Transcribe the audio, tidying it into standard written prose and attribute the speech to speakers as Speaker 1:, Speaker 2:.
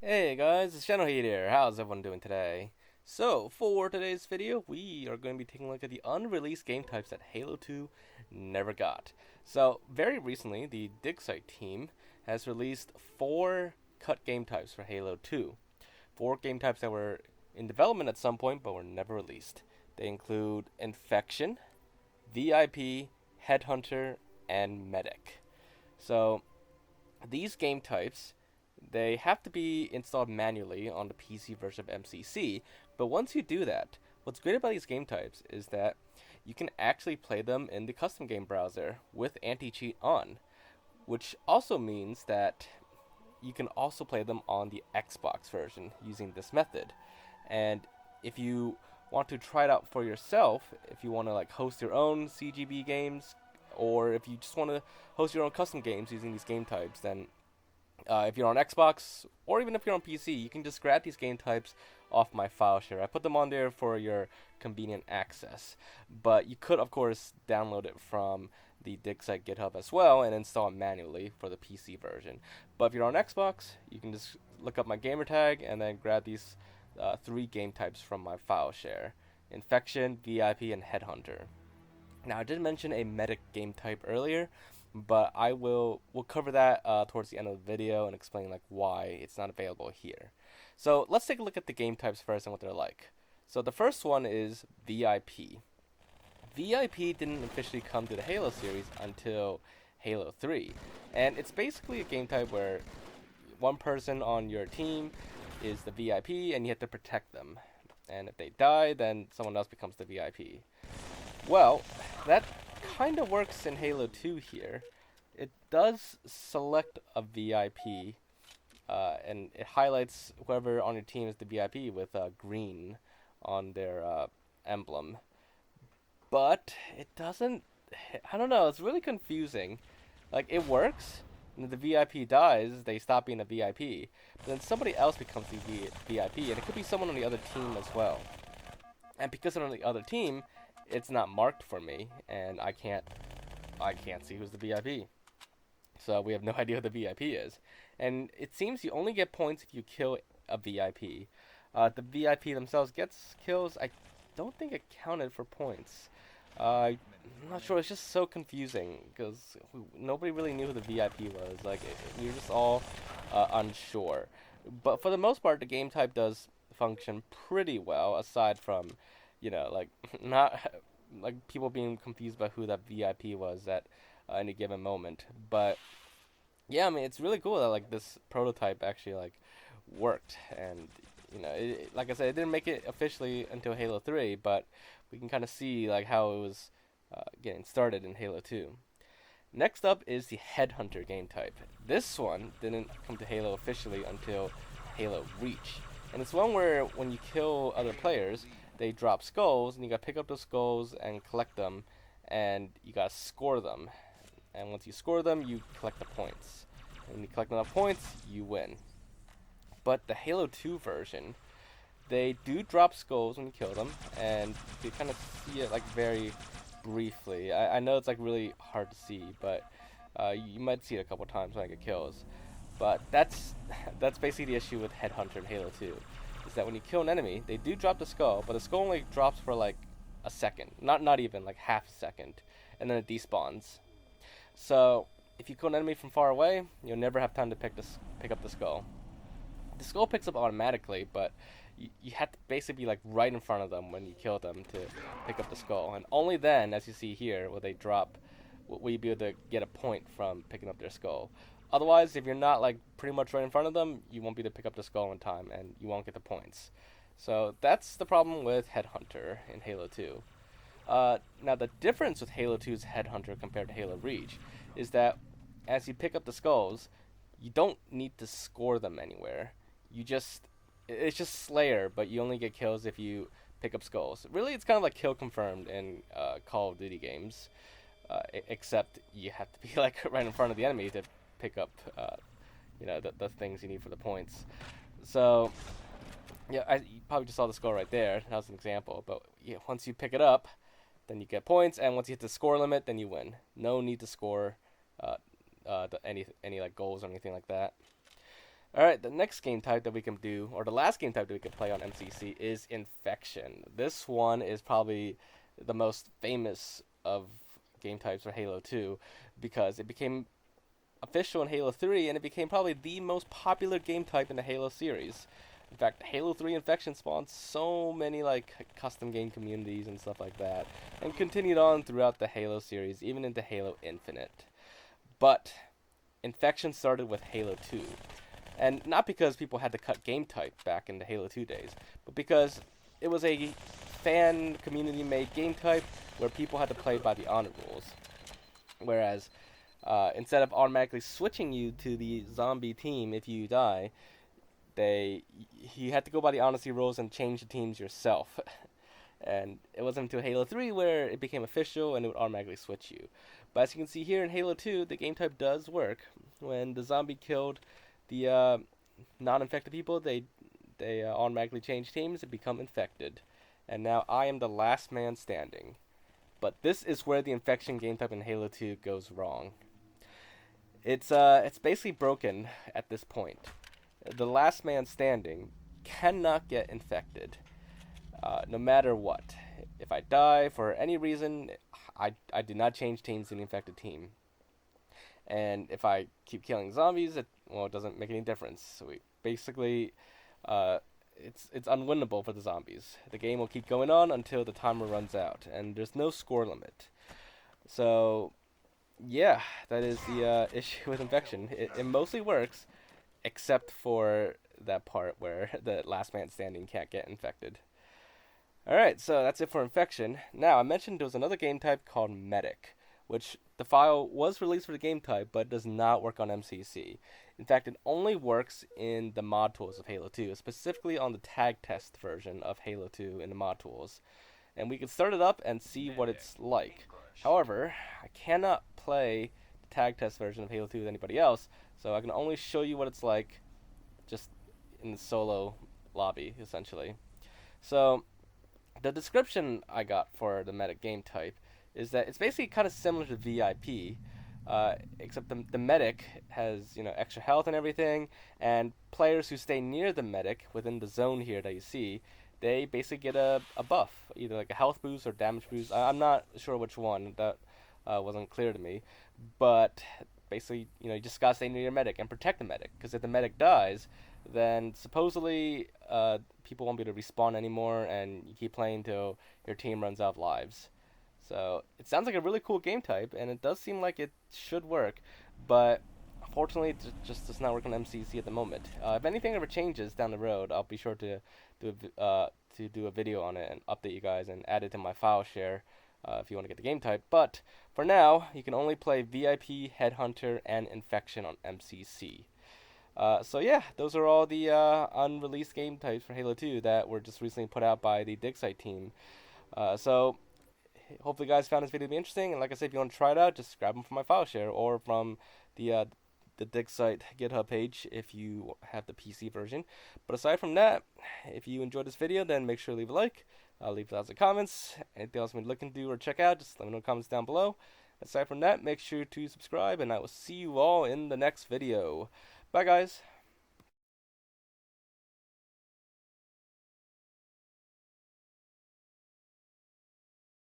Speaker 1: Hey guys, it's Generalkidd here. How's everyone doing today? So, for today's video, we are going to be taking a look at the unreleased game types that Halo 2 never got. So, very recently, the Digsite team has released 4 cut game types for Halo 2. 4 game types that were in development at some point but were never released. They include Infection, VIP, Headhunter, and Medic. So, these game types they have to be installed manually on the PC version of MCC, but once you do that, what's great about these game types is that you can actually play them in the custom game browser with anti-cheat on, which also means that you can also play them on the Xbox version using this method. And if you want to try it out for yourself, if you want to like host your own CGB games, or if you just want to host your own custom games using these game types, then if you're on Xbox or even if you're on PC, you can just grab these game types off my file share. I put them on there for your convenient access. But you could, of course, download it from the Digsite GitHub as well and install it manually for the PC version. But if you're on Xbox, you can just look up my gamer tag and then grab these 3 game types from my file share: Infection, VIP, and Headhunter. Now, I did mention a medic game type earlier, but we'll cover that towards the end of the video and explain like why it's not available here. So let's take a look at the game types first and what they're like. So the first one is VIP. VIP didn't officially come to the Halo series until Halo 3, and it's basically a game type where one person on your team is the VIP and you have to protect them. And if they die, then someone else becomes the VIP. Well, that kind of works in Halo 2 here. It does select a VIP, and it highlights whoever on your team is the VIP with green on their emblem. But it doesn't. I don't know. It's really confusing. Like it works. And if the VIP dies, they stop being a VIP. But then somebody else becomes the VIP, and it could be someone on the other team as well. And because they're on the other team, it's not marked for me, and I can't see who's the VIP. So we have no idea who the VIP is. And it seems you only get points if you kill a VIP. The VIP themselves gets kills. I don't think it counted for points. I'm not sure. It's just so confusing because nobody really knew who the VIP was. Like we were just all unsure. But for the most part, the game type does function pretty well, aside from like not like people being confused about who that VIP was at any given moment. But yeah, I mean it's really cool that like this prototype actually like worked, and like I said, it didn't make it officially until Halo 3, but we can kind of see like how it was getting started in Halo 2. Next up is the Headhunter game type. This one didn't come to Halo officially until Halo Reach, and it's one where when you kill other players, they drop skulls, and you gotta pick up the skulls and collect them, and you gotta score them. And once you score them, you collect the points. And when you collect enough points, you win. But the Halo 2 version, they do drop skulls when you kill them, and you kind of see it like very briefly. I know it's like really hard to see, but you might see it a couple times when I get kills. But that's basically the issue with Headhunter in Halo 2. Is that when you kill an enemy, they do drop the skull, but the skull only drops for like a second, not even like half a second, and then it despawns. So if you kill an enemy from far away, you'll never have time to pick up the skull. The skull picks up automatically, but you have to basically be like right in front of them when you kill them to pick up the skull, and only then, as you see here, will they drop. Will you be able to get a point from picking up their skull? Otherwise, if you're not like pretty much right in front of them, you won't be able to pick up the skull in time, and you won't get the points. So that's the problem with Headhunter in Halo 2. Now the difference with Halo 2's Headhunter compared to Halo Reach is that as you pick up the skulls, you don't need to score them anywhere. It's just Slayer, but you only get kills if you pick up skulls. Really, it's kind of like kill confirmed in Call of Duty games, except you have to be like right in front of the enemy to pick up, the things you need for the points. So, yeah, you probably just saw the skull right there. That was an example. But yeah, once you pick it up, then you get points, and once you hit the score limit, then you win. No need to score any like goals or anything like that. Alright, the next game type that we can do, or the last game type that we can play on MCC is Infection. This one is probably the most famous of game types for Halo 2 because it became official in Halo 3 and it became probably the most popular game type in the Halo series. In fact, Halo 3 Infection spawned so many like custom game communities and stuff like that, and continued on throughout the Halo series, even into Halo Infinite. But Infection started with Halo 2. And not because people had to cut game type back in the Halo 2 days, but because it was a fan community made game type where people had to play by the honor rules. Whereas instead of automatically switching you to the zombie team if you die, you had to go by the honesty rules and change the teams yourself. And it wasn't until Halo 3 where it became official and it would automatically switch you. But as you can see here in Halo 2, the game type does work. When the zombie killed the non-infected people, they automatically change teams and become infected. And now I am the last man standing. But this is where the Infection game type in Halo 2 goes wrong. It's basically broken at this point. The last man standing cannot get infected, no matter what. If I die for any reason, I do not change teams to the infected team. And if I keep killing zombies, it doesn't make any difference. So basically, it's unwinnable for the zombies. The game will keep going on until the timer runs out, and there's no score limit. So, yeah, that is the issue with Infection. It mostly works, except for that part where the last man standing can't get infected. Alright, so that's it for Infection. Now, I mentioned there was another game type called Medic, which the file was released for the game type, but does not work on MCC. In fact, it only works in the mod tools of Halo 2, specifically on the tag test version of Halo 2 in the mod tools. And we can start it up and see what it's like. However, I cannot play the tag test version of Halo 2 with anybody else, so I can only show you what it's like just in the solo lobby, essentially. So, the description I got for the Medic game type is that it's basically kind of similar to VIP, except the Medic has extra health and everything, and players who stay near the Medic within the zone here that you see, they basically get a buff, either like a health boost or damage boost. I'm not sure which one, that wasn't clear to me, but basically you just gotta stay near your Medic and protect the Medic, because if the Medic dies, then supposedly people won't be able to respawn anymore, and you keep playing till your team runs out of lives. So it sounds like a really cool game type, and it does seem like it should work, but unfortunately it just does not work on MCC at the moment. If anything ever changes down the road, I'll be sure to do a video on it and update you guys and add it to my file share if you want to get the game type. But for now, you can only play VIP, Headhunter, and Infection on MCC. So yeah, those are all the unreleased game types for Halo 2 that were just recently put out by the Digsite team. So hopefully you guys found this video to be interesting, and like I said, if you want to try it out, just grab them from my file share or from the Digsite GitHub page if you have the PC version. But aside from that, if you enjoyed this video, then make sure to leave a like, leave lots of comments. Anything else you want to look into or check out, just let me know in the comments down below. Aside from that, make sure to subscribe, and I will see you all in the next video. Bye, guys.